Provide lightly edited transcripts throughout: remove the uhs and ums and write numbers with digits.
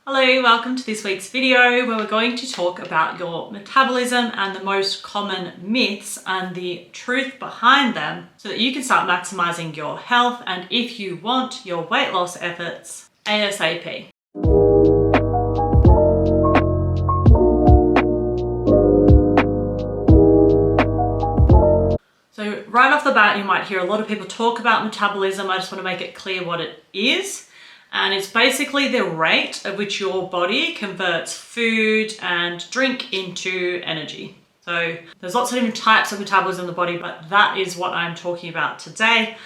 Hello, welcome to this week's video where we're going to talk about your metabolism and the most common myths and the truth behind them so that you can start maximizing your health and, if you want, your weight loss efforts ASAP. So right off the bat, you might hear a lot of people talk about metabolism. I just want to make it clear what it is. And it's basically the rate at which your body converts food and drink into energy. So there's lots of different types of metabolism in the body, but that is what I'm talking about today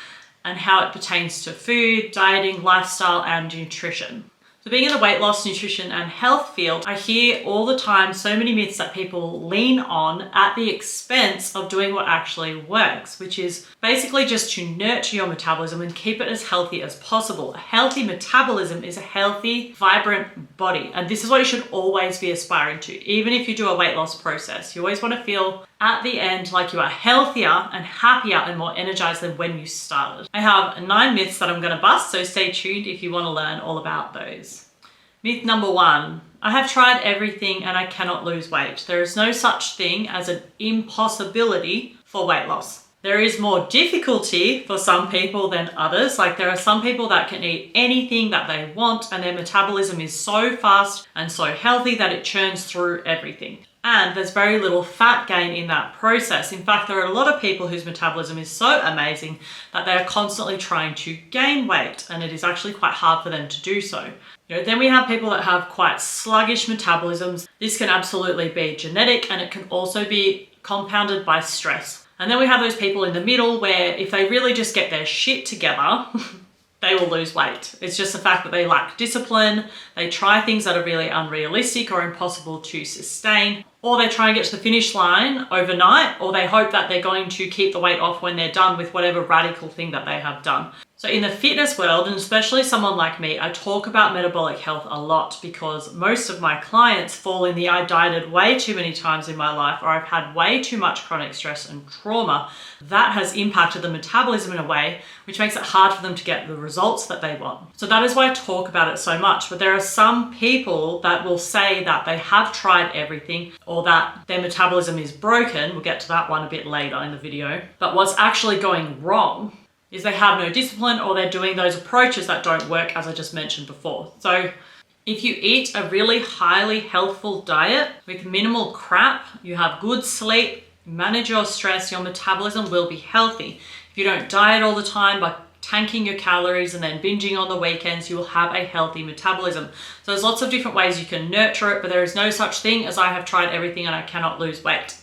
and how it pertains to food, dieting, lifestyle, and nutrition. So being in the weight loss, nutrition, and health field, I hear all the time so many myths that people lean on at the expense of doing what actually works, which is basically just to nurture your metabolism and keep it as healthy as possible. A healthy metabolism is a healthy, vibrant body. And this is what you should always be aspiring to. Even if you do a weight loss process, you always want to feel at the end like you are healthier and happier and more energized than when you started. I have 9 myths that I'm going to bust, so stay tuned if you want to learn all about those. Myth number 1, I have tried everything and I cannot lose weight. There is no such thing as an impossibility for weight loss. There is more difficulty for some people than others. Like there are some people that can eat anything that they want and their metabolism is so fast and so healthy that it churns through everything. And there's very little fat gain in that process. In fact, there are a lot of people whose metabolism is so amazing that they are constantly trying to gain weight, and it is actually quite hard for them to do so. Then we have people that have quite sluggish metabolisms. This can absolutely be genetic, and it can also be compounded by stress. And then we have those people in the middle where if they really just get their shit together, they will lose weight. It's just the fact that they lack discipline, they try things that are really unrealistic or impossible to sustain, or they try and get to the finish line overnight, or they hope that they're going to keep the weight off when they're done with whatever radical thing that they have done. So in the fitness world, and especially someone like me, I talk about metabolic health a lot because most of my clients fall in the I dieted way too many times in my life, or I've had way too much chronic stress and trauma that has impacted the metabolism in a way which makes it hard for them to get the results that they want. So that is why I talk about it so much. But there are some people that will say that they have tried everything or that their metabolism is broken. We'll get to that one a bit later in the video. But what's actually going wrong is they have no discipline, or they're doing those approaches that don't work, as I just mentioned before. So if you eat a really highly healthful diet with minimal crap, you have good sleep, manage your stress, your metabolism will be healthy. If you don't diet all the time by tanking your calories and then binging on the weekends, you will have a healthy metabolism. So there's lots of different ways you can nurture it, but there is no such thing as I have tried everything and I cannot lose weight.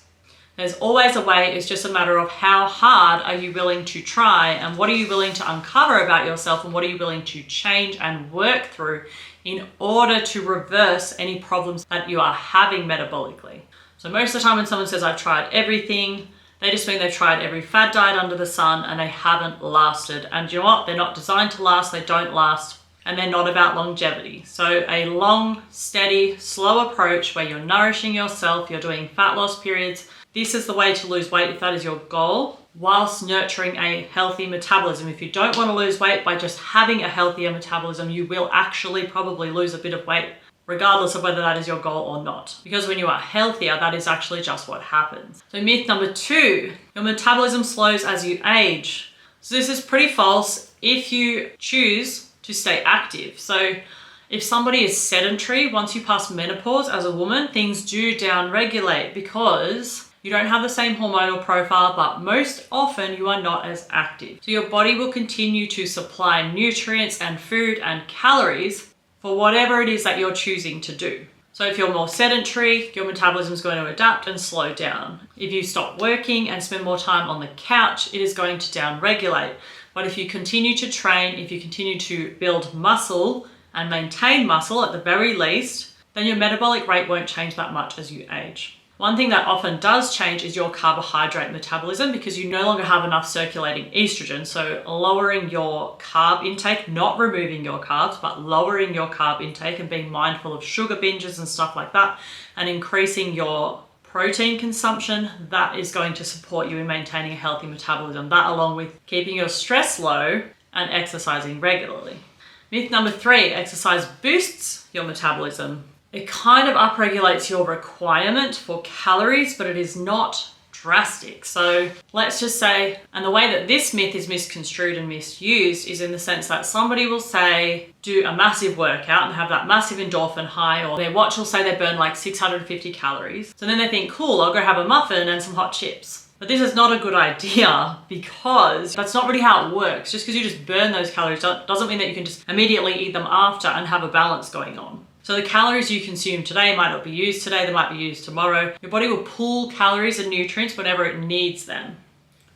There's always a way. It's just a matter of how hard are you willing to try, and what are you willing to uncover about yourself, and what are you willing to change and work through in order to reverse any problems that you are having metabolically. So most of the time when someone says I've tried everything, they just mean they've tried every fad diet under the sun and they haven't lasted. And you know what? They're not designed to last, they don't last, and they're not about longevity. So a long, steady, slow approach where you're nourishing yourself, you're doing fat loss periods. This is the way to lose weight if that is your goal, whilst nurturing a healthy metabolism. If you don't want to lose weight by just having a healthier metabolism, you will actually probably lose a bit of weight, regardless of whether that is your goal or not. Because when you are healthier, that is actually just what happens. So myth number 2, your metabolism slows as you age. So this is pretty false if you choose to stay active. So if somebody is sedentary, once you pass menopause as a woman, things do downregulate because you don't have the same hormonal profile, but most often you are not as active. So your body will continue to supply nutrients and food and calories for whatever it is that you're choosing to do. So if you're more sedentary, your metabolism is going to adapt and slow down. If you stop working and spend more time on the couch, it is going to downregulate. But if you continue to train, if you continue to build muscle and maintain muscle at the very least, then your metabolic rate won't change that much as you age. One thing that often does change is your carbohydrate metabolism because you no longer have enough circulating estrogen. So lowering your carb intake, not removing your carbs, but lowering your carb intake and being mindful of sugar binges and stuff like that, and increasing your protein consumption, that is going to support you in maintaining a healthy metabolism. That along with keeping your stress low and exercising regularly. Myth number 3, exercise boosts your metabolism. It kind of upregulates your requirement for calories, but it is not drastic. So let's just say, and the way that this myth is misconstrued and misused is in the sense that somebody will say, do a massive workout and have that massive endorphin high, or their watch will say they burn like 650 calories. So then they think, cool, I'll go have a muffin and some hot chips. But this is not a good idea because that's not really how it works. Just because you just burn those calories doesn't mean that you can just immediately eat them after and have a balance going on. So the calories you consume today might not be used today, they might be used tomorrow. Your body will pull calories and nutrients whenever it needs them.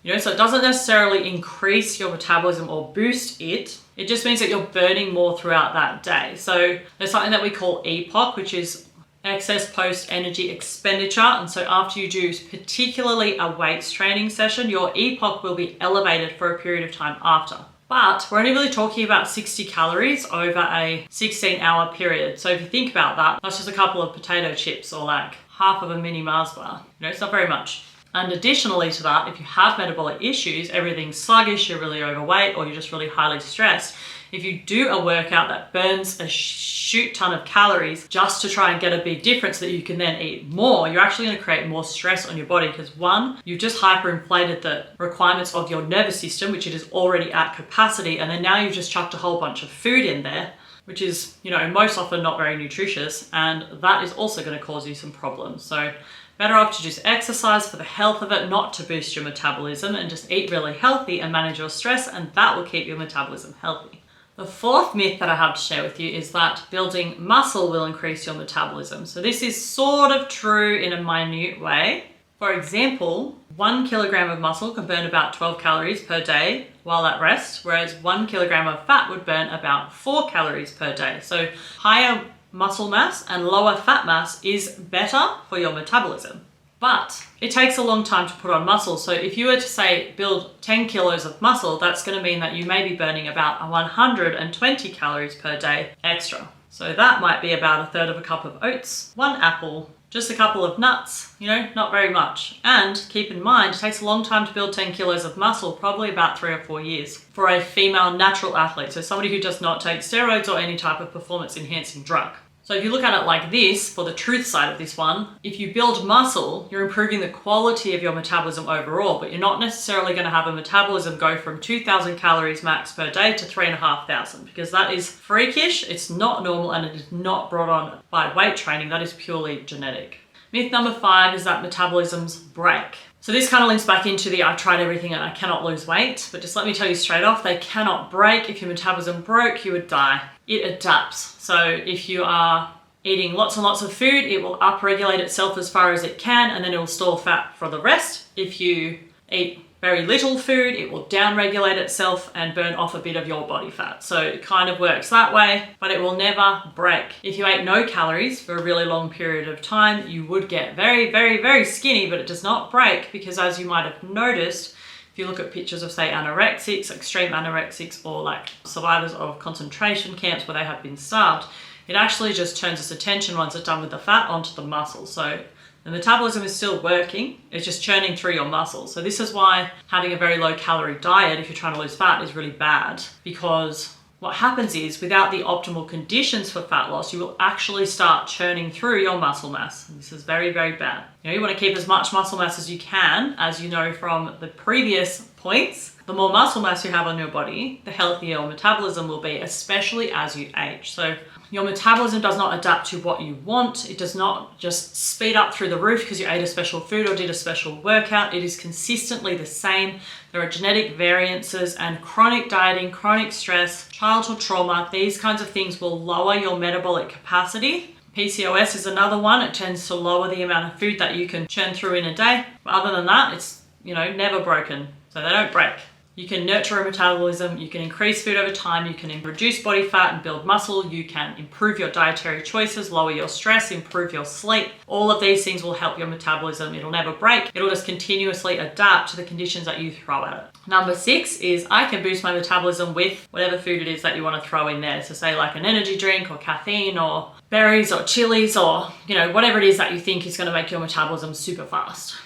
So it doesn't necessarily increase your metabolism or boost it. It just means that you're burning more throughout that day. So there's something that we call EPOC, which is excess post energy expenditure. And so after you do particularly a weights training session, your EPOC will be elevated for a period of time after. But we're only really talking about 60 calories over a 16-hour period. So if you think about that, that's just a couple of potato chips or like half of a mini Mars bar. It's not very much. And additionally to that, if you have metabolic issues, everything's sluggish, you're really overweight, or you're just really highly stressed, if you do a workout that burns a shoot ton of calories just to try and get a big difference so that you can then eat more, you're actually going to create more stress on your body because one, you've just hyperinflated the requirements of your nervous system, which it is already at capacity, and then now you've just chucked a whole bunch of food in there, which is, most often not very nutritious, and that is also going to cause you some problems. So better off to just exercise for the health of it, not to boost your metabolism, and just eat really healthy and manage your stress, and that will keep your metabolism healthy. The fourth myth that I have to share with you is that building muscle will increase your metabolism. So this is sort of true in a minute way. For example, 1 kilogram of muscle can burn about 12 calories per day while at rest, whereas 1 kilogram of fat would burn about 4 calories per day. So higher muscle mass and lower fat mass is better for your metabolism. But it takes a long time to put on muscle. So if you were to say build 10 kilos of muscle, that's going to mean that you may be burning about 120 calories per day extra. So that might be about a third of a cup of oats, 1 apple, just a couple of nuts, not very much. And keep in mind, it takes a long time to build 10 kilos of muscle, probably about 3 or 4 years for a female natural athlete. So somebody who does not take steroids or any type of performance enhancing drug. So if you look at it like this, for the truth side of this one, if you build muscle, you're improving the quality of your metabolism overall, but you're not necessarily going to have a metabolism go from 2,000 calories max per day to 3,500 because that is freakish, it's not normal, and it is not brought on by weight training. That is purely genetic. Myth number 5 is that metabolisms break. So this kind of links back into the I've tried everything and I cannot lose weight, but just let me tell you straight off, they cannot break. If your metabolism broke, you would die. It adapts. So if you are eating lots and lots of food, it will upregulate itself as far as it can, and then it will store fat for the rest. If you eat very little food, it will downregulate itself and burn off a bit of your body fat. So it kind of works that way, but it will never break. If you ate no calories for a really long period of time, you would get very, very, very skinny, but it does not break because, as you might have noticed, if you look at pictures of, say, anorexics, extreme anorexics, or like survivors of concentration camps where they have been starved, it actually just turns its attention once it's done with the fat onto the muscle. So the metabolism is still working, it's just churning through your muscles. So this is why having a very low calorie diet, if you're trying to lose fat, is really bad, because what happens is without the optimal conditions for fat loss, you will actually start churning through your muscle mass. And this is very, very bad. You want to keep as much muscle mass as you can, as you know from the previous points. The more muscle mass you have on your body, the healthier your metabolism will be, especially as you age. So your metabolism does not adapt to what you want. It does not just speed up through the roof because you ate a special food or did a special workout. It is consistently the same. There are genetic variances, and chronic dieting, chronic stress, childhood trauma, these kinds of things will lower your metabolic capacity. PCOS is another one. It tends to lower the amount of food that you can churn through in a day. But other than that, it's, never broken. So they don't break. You can nurture a metabolism, you can increase food over time, you can reduce body fat and build muscle, you can improve your dietary choices, lower your stress, improve your sleep. All of these things will help your metabolism. It'll never break. It'll just continuously adapt to the conditions that you throw at it. Number 6 is I can boost my metabolism with whatever food it is that you want to throw in there. So say like an energy drink or caffeine or berries or chilies or, whatever it is that you think is going to make your metabolism super fast.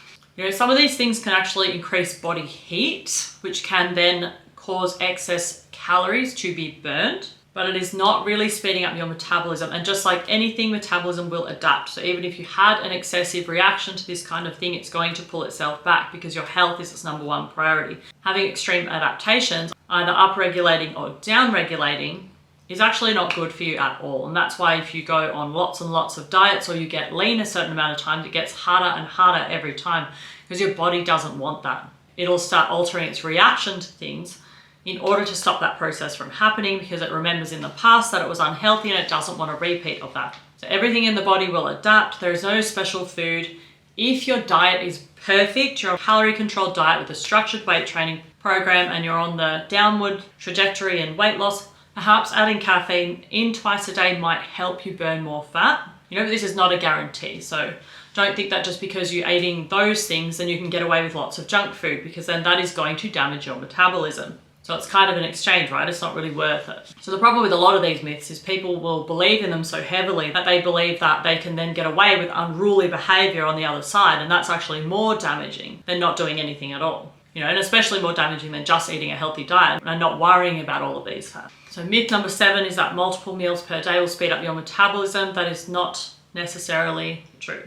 Some of these things can actually increase body heat, which can then cause excess calories to be burned. but it is not really speeding up your metabolism. And just like anything, metabolism will adapt. So even if you had an excessive reaction to this kind of thing, it's going to pull itself back because your health is its number one priority. Having extreme adaptations, either upregulating or downregulating, is actually not good for you at all. And that's why if you go on lots and lots of diets or you get lean a certain amount of times, it gets harder and harder every time because your body doesn't want that. It'll start altering its reaction to things in order to stop that process from happening because it remembers in the past that it was unhealthy and it doesn't want a repeat of that. So everything in the body will adapt. There is no special food. If your diet is perfect, you're on a calorie controlled diet with a structured weight training program and you're on the downward trajectory and weight loss, perhaps adding caffeine in twice a day might help you burn more fat. But this is not a guarantee. So don't think that just because you're eating those things, then you can get away with lots of junk food because then that is going to damage your metabolism. So it's kind of an exchange, right? It's not really worth it. So the problem with a lot of these myths is people will believe in them so heavily that they believe that they can then get away with unruly behavior on the other side. And that's actually more damaging than not doing anything at all. And especially more damaging than just eating a healthy diet and not worrying about all of these facts. So myth number 7 is that multiple meals per day will speed up your metabolism. That is not necessarily true.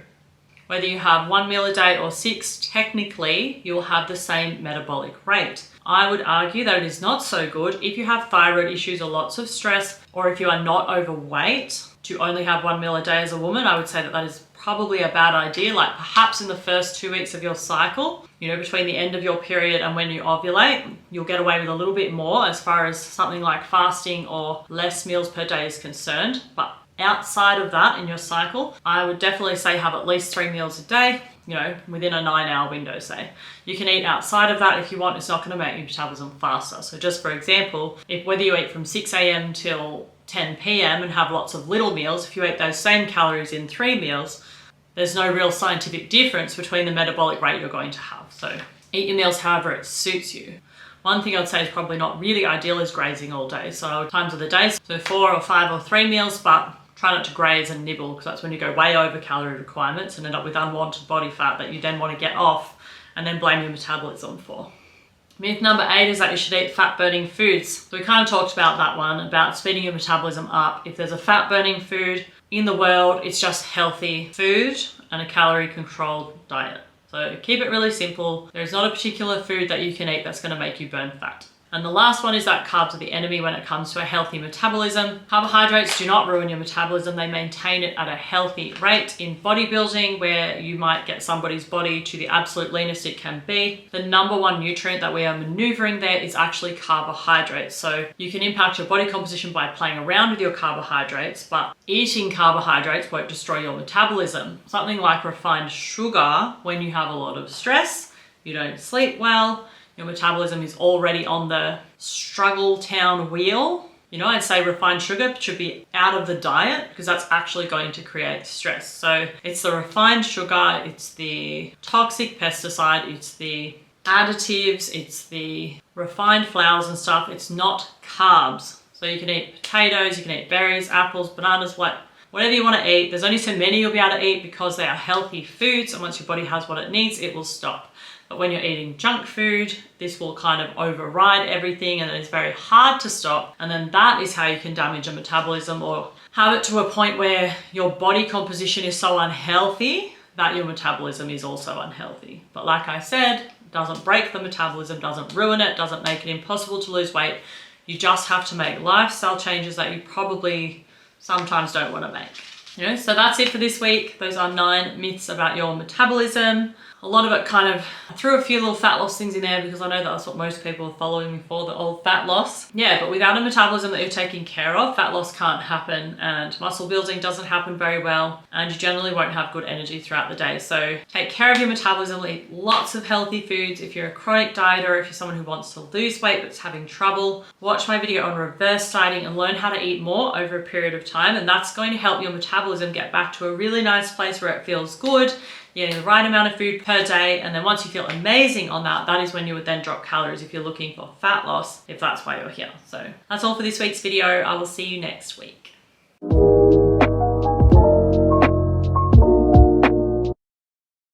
Whether you have 1 meal a day or 6, technically you'll have the same metabolic rate. I would argue that it is not so good if you have thyroid issues or lots of stress, or if you are not overweight. To only have 1 meal a day as a woman, I would say that is probably a bad idea. Like perhaps in the first 2 weeks of your cycle, between the end of your period and when you ovulate, you'll get away with a little bit more as far as something like fasting or less meals per day is concerned. But outside of that in your cycle, I would definitely say have at least 3 meals a day, within a 9-hour window, say. You can eat outside of that if you want. It's not going to make your metabolism faster. So just for example, whether you eat from 6 a.m. till 10 p.m. and have lots of little meals, if you eat those same calories in 3 meals, there's no real scientific difference between the metabolic rate you're going to have. So eat your meals however it suits you. One thing I'd say is probably not really ideal is grazing all day. So times of the day, so 4 or 5 or 3 meals, but try not to graze and nibble because that's when you go way over calorie requirements and end up with unwanted body fat that you then want to get off and then blame your metabolism for. Myth number 8 is that you should eat fat-burning foods. So we kind of talked about that one, about speeding your metabolism up. If there's a fat-burning food in the world, it's just healthy food and a calorie-controlled diet. So keep it really simple. There's not a particular food that you can eat that's going to make you burn fat. And the last one is that carbs are the enemy when it comes to a healthy metabolism. Carbohydrates do not ruin your metabolism. They maintain it at a healthy rate. In bodybuilding, where you might get somebody's body to the absolute leanest it can be, the number one nutrient that we are maneuvering there is actually carbohydrates. So you can impact your body composition by playing around with your carbohydrates, but eating carbohydrates won't destroy your metabolism. Something like refined sugar, when you have a lot of stress, you don't sleep well, your metabolism is already on the struggle town wheel. I'd say refined sugar should be out of the diet because that's actually going to create stress. So it's the refined sugar, it's the toxic pesticide, it's the additives, it's the refined flours and stuff. It's not carbs. So you can eat potatoes, you can eat berries, apples, bananas, whatever you want to eat. There's only so many you'll be able to eat because they are healthy foods, and once your body has what it needs, it will stop. But when you're eating junk food, this will kind of override everything and it's very hard to stop. And then that is how you can damage your metabolism or have it to a point where your body composition is so unhealthy that your metabolism is also unhealthy. But like I said, doesn't break the metabolism, doesn't ruin it, doesn't make it impossible to lose weight. You just have to make lifestyle changes that you probably sometimes don't want to make. So that's it for this week. Those are 9 myths about your metabolism. A lot of it kind of, I threw a few little fat loss things in there because I know that's what most people are following me for, the old fat loss. Yeah, but without a metabolism that you're taking care of, fat loss can't happen and muscle building doesn't happen very well, and you generally won't have good energy throughout the day. So take care of your metabolism, eat lots of healthy foods. If you're a chronic dieter, if you're someone who wants to lose weight but's having trouble, watch my video on reverse dieting and learn how to eat more over a period of time, and that's going to help your metabolism get back to a really nice place where it feels good, getting the right amount of food per day. And then once you feel amazing on that, that is when you would then drop calories if you're looking for fat loss, if that's why you're here. So that's all for this week's video. I will see you next week.